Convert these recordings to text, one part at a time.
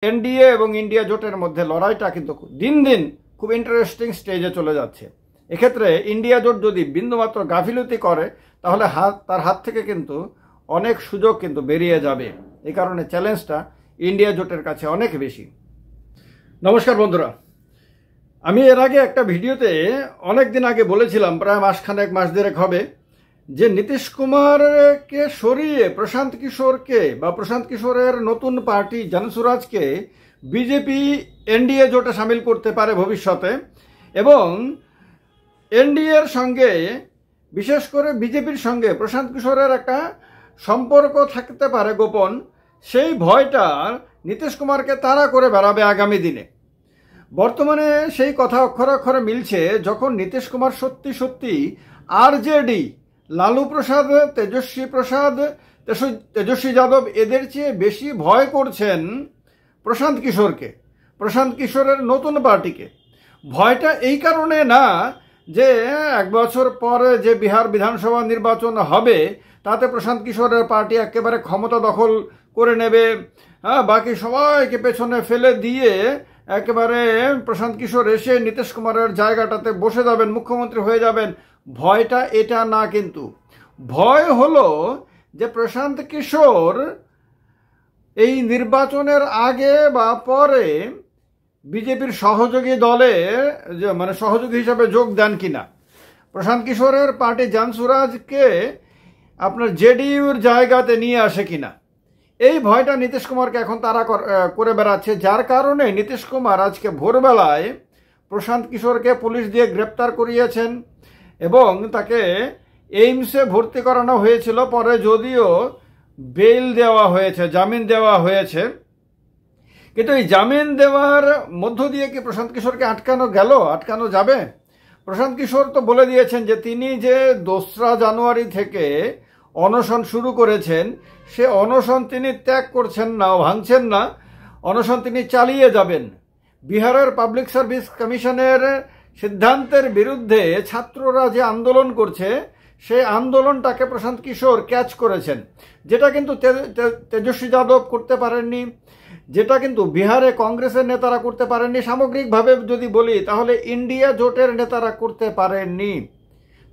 NDA এবং India জোটের মধ্যে লড়াইটা কিন্তু দিন দিন খুব ইন্টারেস্টিং স্টেজে চলে যাচ্ছে। এক্ষেত্রে ইন্ডিয়া জোট যদি বিন্দুমাত্র গাফিলতি করে তাহলে তার হাত থেকে কিন্তু অনেক সুযোগ কিন্তু বেরিয়ে যাবে। এই কারণে চ্যালেঞ্জটা ইন্ডিয়া জোটের কাছে অনেক বেশি। নমস্কার বন্ধুরা, আমি এর আগে একটা ভিডিওতে অনেক দিন আগে বলেছিলাম, প্রায় মাসখানেক মাস দেড়েক হবে, যে নীতিশ কুমারকে সরিয়ে প্রশান্ত কিশোরকে বা প্রশান্ত কিশোরের নতুন পার্টি জনসুরাজকে বিজেপি এনডিএ জোটে সামিল করতে পারে ভবিষ্যতে, এবং এনডিএর সঙ্গে বিশেষ করে বিজেপির সঙ্গে প্রশান্ত কিশোরের একটা সম্পর্ক থাকতে পারে গোপন। সেই ভয়টা নীতিশ কুমারকে তাড়া করে বেড়াবে আগামী দিনে। বর্তমানে সেই কথা অক্ষরে অক্ষরে মিলছে, যখন নীতিশ কুমার সত্যি সত্যি আরজেডি, লালু প্রসাদ, তেজস্বী যাদব এদের চেয়ে বেশি ভয় করছেন প্রশান্ত কিশোরকে, প্রশান্ত কিশোরের নতুন পার্টিকে। ভয়টা এই কারণে না যে এক বছর পরে যে বিহার বিধানসভা নির্বাচন হবে তাতে প্রশান্ত কিশোরের পার্টি একেবারে ক্ষমতা দখল করে নেবে, বাকি সবাইকে পেছনে ফেলে দিয়ে একেবারে প্রশান্ত কিশোর এসে নীতিশ কুমারের জায়গাটাতে বসে যাবেন, মুখ্যমন্ত্রী হয়ে যাবেন। ভয়টা এটা না, কিন্তু ভয় হলো যে প্রশান্ত কিশোর এই নির্বাচনের আগে বা পরে বিজেপির সহযোগী দলে মানে সহযোগী হিসাবে যোগ দেন কিনা, প্রশান্ত কিশোরের পার্টি জনসুরাজকে আপনার জেডিইউর জায়গাতে নিয়ে আসে কিনা। এই ভয়টা নীতিশ কুমারকে এখন তারা করে বেড়াচ্ছে, যার কারণে নীতিশ কুমার আজকে ভোরবেলায় প্রশান্ত কিশোরকে পুলিশ দিয়ে গ্রেপ্তার করিয়েছেন এবং তাকে এইমসে ভর্তি করানো হয়েছিল। পরে যদিও বেইল দেওয়া হয়েছে, জামিন দেওয়া হয়েছে, কিন্তু এই জামিন দেওয়ার মধ্য দিয়ে কি প্রশান্ত কিশোরকে আটকানো যাবে? প্রশান্ত কিশোর তো বলে দিয়েছেন যে তিনি যে 2রা জানুয়ারি থেকে অনশন শুরু করেছেন, সে অনশন তিনি ত্যাগ করছেন না, ভাঙছেন না, অনশন তিনি চালিয়ে যাবেন। বিহারের পাবলিক সার্ভিস কমিশনের সিদ্ধান্তের বিরুদ্ধে ছাত্ররা যে আন্দোলন করছে, সেই আন্দোলনটাকে প্রশান্ত কিশোর ক্যাচ করেছেন, যেটা কিন্তু তেজস্বী যাদব করতে পারেননি, যেটা কিন্তু বিহারে কংগ্রেসের নেতারা করতে পারেননি, সামগ্রিকভাবে যদি বলি তাহলে ইন্ডিয়া জোটের নেতারা করতে পারেননি।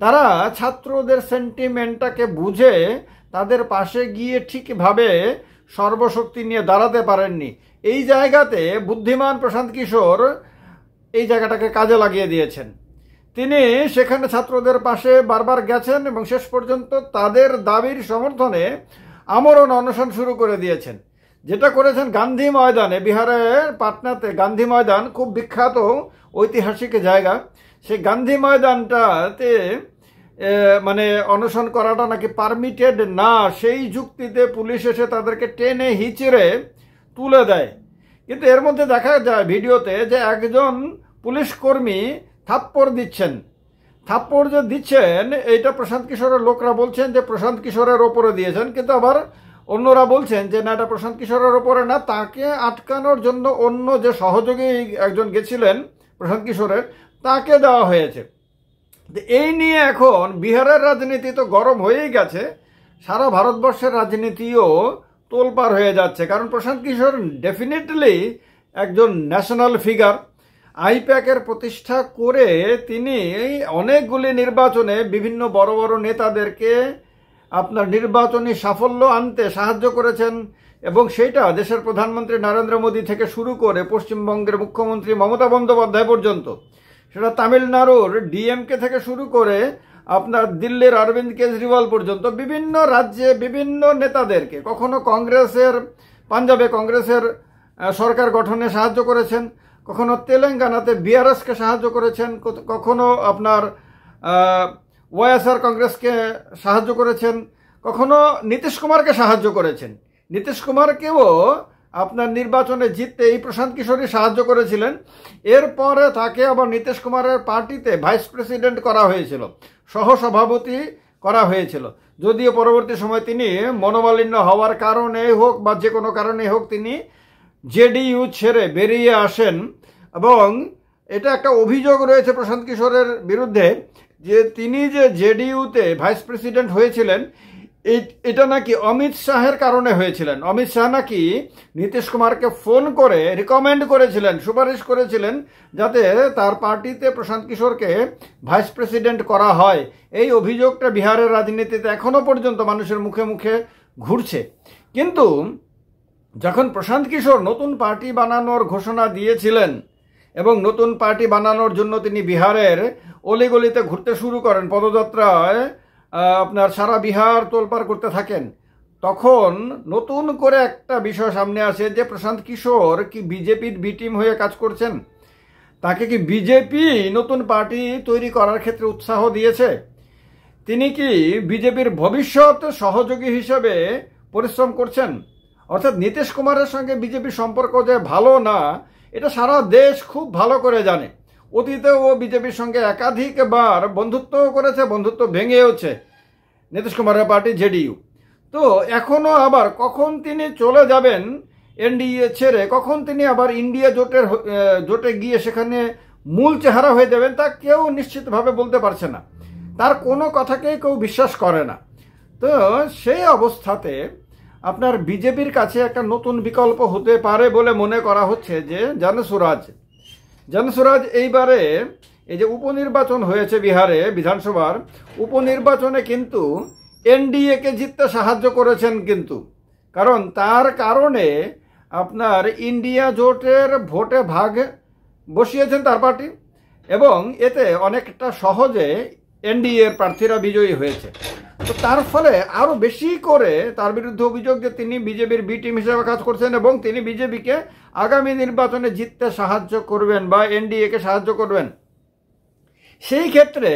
তারা ছাত্রদের সেন্টিমেন্টটাকে বুঝে তাদের পাশে গিয়ে ঠিকভাবে সর্বশক্তি নিয়ে দাঁড়াতে পারেননি। এই জায়গাতে বুদ্ধিমান প্রশান্ত কিশোর এই জায়গাটাকে কাজে লাগিয়ে দিয়েছেন। তিনি সেখানে ছাত্রদের পাশে বারবার গেছেন এবং শেষ পর্যন্ত তাদের দাবির সমর্থনে আমরণ অনশন শুরু করে দিয়েছেন। যেটা করেছেন গান্ধী ময়দানে, বিহারের পাটনাতে গান্ধী ময়দান খুব বিখ্যাত ঐতিহাসিক জায়গা। সেই গান্ধী ময়দানটাতে মানে অনশন করাটা নাকি পারমিটেড না, সেই যুক্তিতে পুলিশ এসে তাদেরকে টেনে হিচড়ে তুলে দেয়। কিন্তু এর মধ্যে দেখা যায় ভিডিওতে যে একজন পুলিশ কর্মী থাপ্পড় যে দিচ্ছেন এইটা প্রশান্ত কিশোরের লোকরা বলছেন যে প্রশান্ত কিশোরের ওপরে দিয়েছেন, কিন্তু আবার অন্যরা বলছেন যে না, এটা প্রশান্ত কিশোরের ওপরে না, তাকে আটকানোর জন্য অন্য যে সহযোগী একজন গেছিলেন প্রশান্ত কিশোরের, তাকে দেওয়া হয়েছে। এই নিয়ে এখন বিহারের রাজনীতি তো গরম হয়েই গেছে, সারা ভারতবর্ষের রাজনীতিও তোলপাড় হয়ে যাচ্ছে। কারণ প্রশান্ত কিশোর ডেফিনেটলি একজন ন্যাশনাল ফিগার। আইপ্যাকের প্রতিষ্ঠা করে তিনি অনেকগুলি নির্বাচনে বিভিন্ন বড় বড় নেতাদেরকে আপনার নির্বাচনী সাফল্য আনতে সাহায্য করেছেন, এবং সেটা দেশের প্রধানমন্ত্রী নরেন্দ্র মোদী থেকে শুরু করে পশ্চিমবঙ্গের মুখ্যমন্ত্রী মমতা বন্দ্যোপাধ্যায় পর্যন্ত, সেটা তামিলনাড়ুর ডিএমকে থেকে শুরু করে আপনার দিল্লির অরবিন্দ কেজরিওয়াল পর্যন্ত বিভিন্ন রাজ্যে বিভিন্ন নেতাদেরকে, কখনো পাঞ্জাবে কংগ্রেসের সরকার গঠনে সাহায্য করেছেন, কখনো তেলেঙ্গানাতে বিআরএসকে সাহায্য করেছেন, কখনো আপনার ওয়াইএসআর কংগ্রেসকে সাহায্য করেছেন, কখনো নীতিশ কুমারকে সাহায্য করেছেন। নীতিশ কুমারকেও আপনার নির্বাচনে জিততে এই প্রশান্ত কিশোরই সাহায্য করেছিলেন। এরপরে তাকে আবার নীতিশ কুমারের পার্টিতে ভাইস প্রেসিডেন্ট করা হয়েছিল, সহসভাপতি করা হয়েছিল। যদিও পরবর্তী সময় তিনি মনোমালিন্য হওয়ার কারণে হোক বা যে কোনো কারণে হোক তিনি জেডিইউ ছেড়ে বেরিয়ে আসেন, এবং এটা একটা অভিযোগ রয়েছে প্রশান্ত কিশোরের বিরুদ্ধে যে তিনি যে জেডিইউতে ভাইস প্রেসিডেন্ট হয়েছিলেন, এটা নাকি অমিত শাহের কারণে হয়েছিলেন। অমিত শাহ নাকি নীতিশ কুমারকে ফোন করে রিকমেন্ড করেছিলেন, সুপারিশ করেছিলেন যাতে তার পার্টিতে প্রশান্ত কিশোরকে ভাইস প্রেসিডেন্ট করা হয়। এই অভিযোগটা বিহারের রাজনীতিতে এখনো পর্যন্ত মানুষের মুখে মুখে ঘুরছে। কিন্তু যখন প্রশান্ত কিশোর নতুন পার্টি বানানোর ঘোষণা দিয়েছিলেন এবং নতুন পার্টি বানানোর জন্য তিনি বিহারের অলিগলিতে ঘুরতে শুরু করেন, পদযাত্রায় আপনার সারা বিহার তোলপাড় করতে থাকেন, তখন নতুন করে একটা বিষয় সামনে আসে যে প্রশান্ত কিশোর কি বিজেপির বি টিম হয়ে কাজ করছেন? তাকে কি বিজেপি নতুন পার্টি তৈরি করার ক্ষেত্রে উৎসাহ দিয়েছে? তিনি কি বিজেপির ভবিষ্যৎ সহযোগী হিসেবে পরিশ্রম করছেন? অর্থাৎ নীতিশ কুমারের সঙ্গে বিজেপির সম্পর্ক যে ভালো না, এটা সারা দেশ খুব ভালো করে জানে। অতীতেও বিজেপির সঙ্গে একাধিকবার বন্ধুত্বও করেছে, বন্ধুত্ব ভেঙেওছে নীতিশ কুমারের পার্টি জেডিইউ। তো এখনও আবার কখন তিনি চলে যাবেন এনডিএ ছেড়ে, কখন তিনি আবার ইন্ডিয়া জোটে গিয়ে সেখানে মূল চেহারা হয়ে যাবেন, তা কেউ নিশ্চিতভাবে বলতে পারছে না। তার কোনো কথাকেই কেউ বিশ্বাস করে না। তো সেই অবস্থাতে আপনার বিজেপির কাছে একটা নতুন বিকল্প হতে পারে বলে মনে করা হচ্ছে যে জনসুরাজ এইবারে এই যে উপনির্বাচন হয়েছে বিহারে বিধানসভার উপনির্বাচনে কিন্তু এনডিএকে জিততে সাহায্য করেছেন, কিন্তু কারণ তার কারণে আপনার ইন্ডিয়া জোটের ভোটে ভাগ বসিয়েছেন তার পার্টি, এবং এতে অনেকটা সহজে এনডিএর প্রার্থীরা বিজয়ী হয়েছে। তো তার ফলে আরও বেশি করে তার বিরুদ্ধে অভিযোগ যে তিনি বিজেপির বি টিম হিসেবে কাজ করছেন এবং তিনি বিজেপিকে আগামী নির্বাচনে জিততে সাহায্য করবেন বা এনডিএকে সাহায্য করবেন। সেই ক্ষেত্রে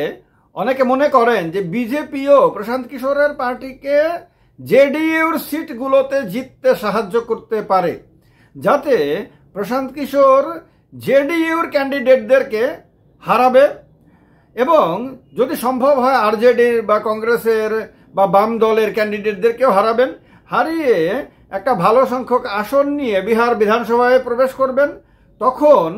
অনেকে মনে করেন যে বিজেপিও প্রশান্ত কিশোরের পার্টিকে জেডিইউর সিটগুলোতে জিততে সাহায্য করতে পারে, যাতে প্রশান্ত কিশোর জেডিইউর ক্যান্ডিডেটদেরকে হারাবে এবং যদি সম্ভব হয় আরজেডির বা কংগ্রেসের বা বাম দলের ক্যান্ডিডেটদেরকেও হারাবেন, হারিয়ে একটা ভালো সংখ্যক আসন নিয়ে বিহার বিধানসভায় প্রবেশ করবেন। তখন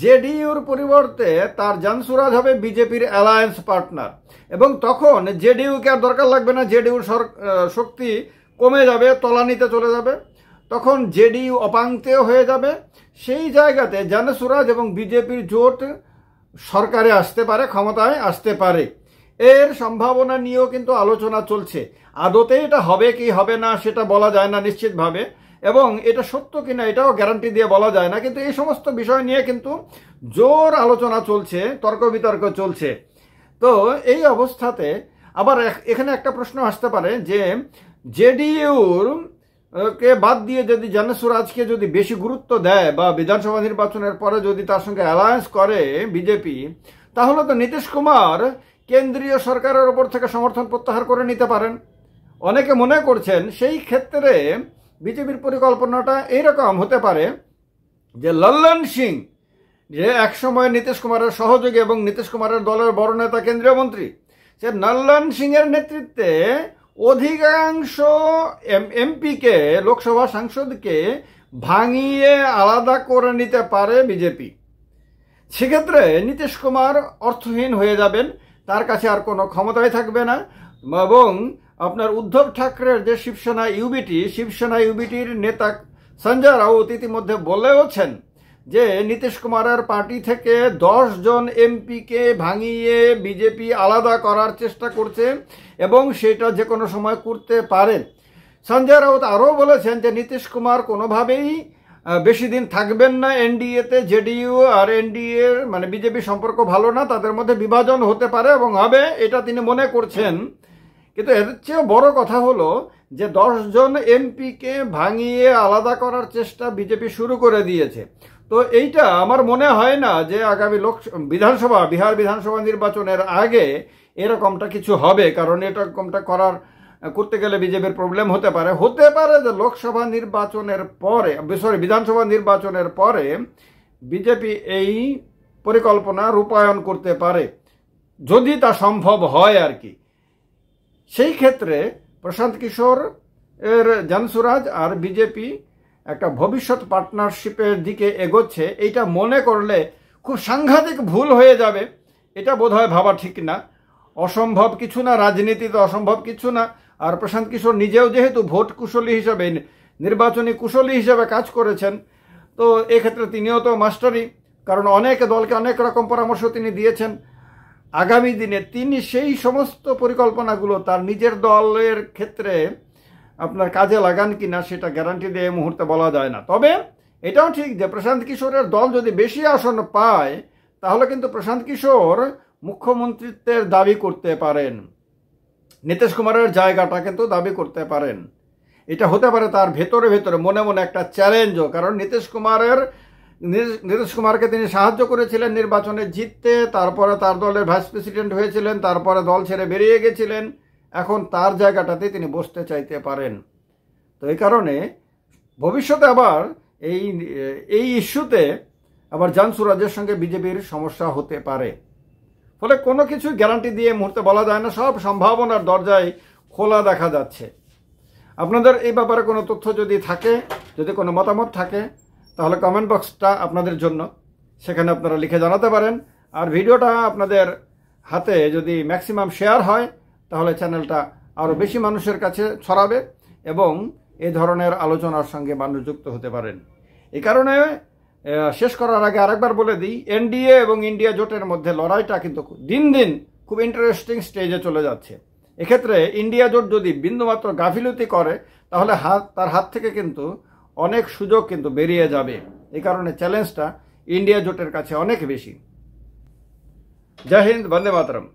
জেডিইউর পরিবর্তে তার জনসুরাজ হবে বিজেপির অ্যালায়েন্স পার্টনার, এবং তখন জেডিইউকে আর দরকার লাগবে না, জেডিইউর শক্তি কমে যাবে, তলানিতে চলে যাবে, তখন জেডিইউ অপাঙ্ক্তেয় হয়ে যাবে। সেই জায়গাতে জনসুরাজ এবং বিজেপির জোট সরকারে আসতে পারে, ক্ষমতায় আসতে পারে। এর সম্ভাবনা নিয়েও কিন্তু আলোচনা চলছে। আদতে এটা হবে কি হবে না সেটা বলা যায় না নিশ্চিতভাবে, এবং এটা সত্য কিনা এটাও গ্যারান্টি দিয়ে বলা যায় না, কিন্তু এই সমস্ত বিষয় নিয়ে কিন্তু জোর আলোচনা চলছে, তর্ক বিতর্ক চলছে। তো এই অবস্থাতে আবার এখানে একটা প্রশ্ন আসতে পারে যে জেডিইউর কে বাদ দিয়ে যদি জনসুরাজকে যদি বেশি গুরুত্ব দেয় বা বিধানসভা নির্বাচনের পরে যদি তার সঙ্গে অ্যালায়েন্স করে বিজেপি, তাহলে তো নীতিশ কুমার কেন্দ্রীয় সরকারের ওপর থেকে সমর্থন প্রত্যাহার করে নিতে পারেন। অনেকে মনে করছেন সেই ক্ষেত্রে বিজেপির পরিকল্পনাটা এইরকম হতে পারে যে লল্লন সিং, যে একসময় নীতিশ কুমারের সহযোগী এবং নীতিশ কুমারের দলের বড় নেতা কেন্দ্রীয় মন্ত্রী, সে লল্লন সিংয়ের নেতৃত্বে অধিকাংশ এমপিকে, লোকসভা সাংসদকে ভাঙিয়ে আলাদা করে নিতে পারে বিজেপি। সেক্ষেত্রে নীতিশ কুমার অর্থহীন হয়ে যাবেন, তার কাছে আর কোনো ক্ষমতাই থাকবে না, এবং আপনার উদ্ধব ঠাকরের যে শিবসেনা ইউবিটির নেতা সঞ্জয় রাউত ইতিমধ্যে বলেওছেন যে নীতিশ কুমারের পার্টি থেকে 10 জন এমপিকে ভাঙিয়ে বিজেপি আলাদা করার চেষ্টা করছে এবং সেটা যে কোনো সময় করতে পারেন। সঞ্জয় রাউত আরও বলেছেন যে নীতিশ কুমার কোনোভাবেই বেশি দিন থাকবেন না এনডিএতে। জেডিইউ আর এনডিএ মানে বিজেপি সম্পর্ক ভালো না, তাদের মধ্যে বিভাজন হতে পারে এবং হবে, এটা তিনি মনে করছেন। কিন্তু এর চেয়েও বড় কথা হলো যে 10 জন এমপিকে ভাঙিয়ে আলাদা করার চেষ্টা বিজেপি শুরু করে দিয়েছে। তো এইটা আমার মনে হয় না যে আগামী বিহার বিধানসভা নির্বাচনের আগে এরকমটা কিছু হবে, কারণ এরকমটা করতে গেলে বিজেপির প্রবলেম হতে পারে যে লোকসভা নির্বাচনের পরে, বিধানসভা নির্বাচনের পরে বিজেপি এই পরিকল্পনা রূপায়ণ করতে পারে, যদি তা সম্ভব হয় আর কি। সেই ক্ষেত্রে প্রশান্ত কিশোর এর জনসুরাজ আর বিজেপি একটা ভবিষ্যৎ পার্টনারশিপের দিকে এগোচ্ছে, এইটা মনে করলে খুব সাংঘাতিক ভুল হয়ে যাবে। এটা বোধহয় ভাবা ঠিক না। অসম্ভব কিছু না, রাজনীতিতে অসম্ভব কিছু না। আর প্রশান্ত কিশোর নিজেও যেহেতু ভোট কুশলী হিসাবে, নির্বাচনী কুশলী হিসাবে কাজ করেছেন, তো এক্ষেত্রে তিনিও তো মাস্টারই, কারণ অনেক দলকে অনেক রকম পরামর্শ তিনি দিয়েছেন। আগামী দিনে তিনি সেই সমস্ত পরিকল্পনাগুলো তার নিজের দলের ক্ষেত্রে আপনার কাজে লাগান কিনা সেটা গ্যারান্টি দিয়ে এই মুহূর্তে বলা যায় না। তবে এটাও ঠিক যে প্রশান্ত কিশোরের দল যদি বেশি আসন পায় তাহলে কিন্তু প্রশান্ত কিশোর মুখ্যমন্ত্রিত্বের দাবি করতে পারেন, নীতিশ কুমারের জায়গাটা কিন্তু দাবি করতে পারেন। এটা হতে পারে তার ভেতরে ভেতরে মনে মনে একটা চ্যালেঞ্জও, কারণ নীতিশ কুমারকে তিনি সাহায্য করেছিলেন নির্বাচনে জিততে, তারপরে তার দলের ভাইস প্রেসিডেন্ট হয়েছিলেন, তারপরে দল ছেড়ে বেরিয়ে গেছিলেন, এখন তার জায়গাটাতে তিনি বসতে চাইতে পারেন। তো এই কারণে ভবিষ্যতে আবার এই ইস্যুতে আবার জান সুরাজের সঙ্গে বিজেপির সমস্যা হতে পারে। ফলে কোনো কিছু গ্যারান্টি দিয়ে মুহূর্তে বলা যায় না, সব সম্ভাবনার দরজায় খোলা দেখা যাচ্ছে। আপনাদের এই ব্যাপারে কোনো তথ্য যদি থাকে, যদি কোনো মতামত থাকে, তাহলে কমেন্ট বক্সটা আপনাদের জন্য, সেখানে আপনারা লিখে জানাতে পারেন। আর ভিডিওটা আপনাদের হাতে যদি ম্যাক্সিমাম শেয়ার হয় তাহলে চ্যানেলটা আরও বেশি মানুষের কাছে ছড়াবে এবং এই ধরনের আলোচনার সঙ্গে মানুষ যুক্ত হতে পারেন। এই কারণে শেষ করার আগে আরেকবার বলে দিই, এনডিএ এবং ইন্ডিয়া জোটের মধ্যে লড়াইটা কিন্তু দিন দিন খুব ইন্টারেস্টিং স্টেজে চলে যাচ্ছে। এক্ষেত্রে ইন্ডিয়া জোট যদি বিন্দুমাত্র গাফিলতি করে তাহলে তার হাত থেকে কিন্তু অনেক সুযোগ কিন্তু বেরিয়ে যাবে। এই কারণে চ্যালেঞ্জটা ইন্ডিয়া জোটের কাছে অনেক বেশি। জয় হিন্দ, বন্দে মাতরম।